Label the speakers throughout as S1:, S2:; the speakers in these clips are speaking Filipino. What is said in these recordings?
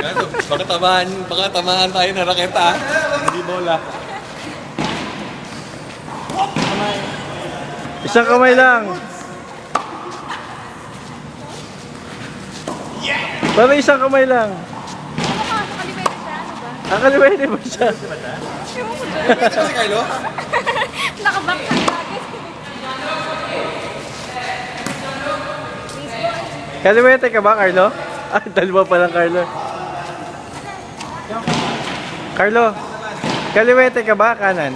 S1: Baka tamaan tayo na raketa. Hindi bola.
S2: Isang kamay lang. Pero isang kamay lang.
S3: Nakalimutan siya, ano ba?
S2: Kaliwete ba siya?
S3: Ewan ko dyan.
S1: Ito si Carlo?
S3: Nakaback ka lagi.
S2: Kaliwete ka ba, Carlo? Ah, dalawa pa lang, Carlo. Carlo, kaliwete ka ba, kanan?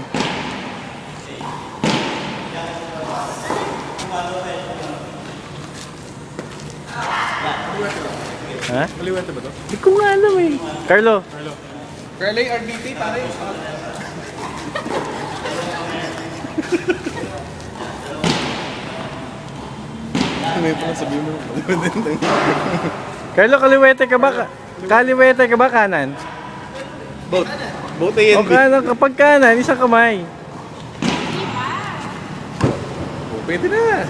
S2: Ha?
S1: Maliwete ba to?
S2: Hindi ko nga alam eh. Carlo,
S1: Carlo yung RBT, pare. Ano yung pala sabihin mo?
S2: Carlo, kaliwete ka ba? Kaliwete ka ba, kanan?
S1: Both. Both A
S2: O
S1: and B.
S2: kanan, kapag kanan, isang kamay.
S1: Oh, pwede na.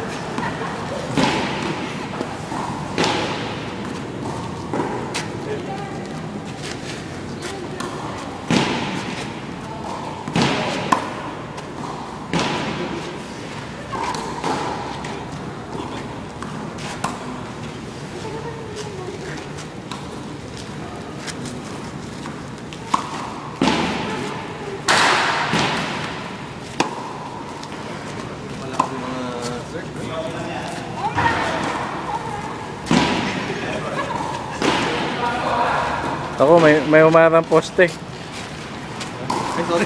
S2: Ako, may umarang poste.
S1: Ay, sorry.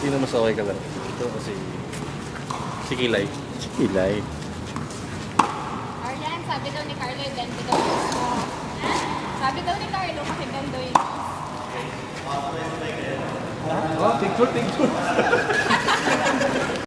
S1: Sino mas okay ka lang? Ito kasi si Kilay.
S2: Ilay.
S3: Arlan, sabi daw ni Carlo, ganda daw yung mo. Sabi daw ni Carlo, makiganda yung
S1: Oh, picture.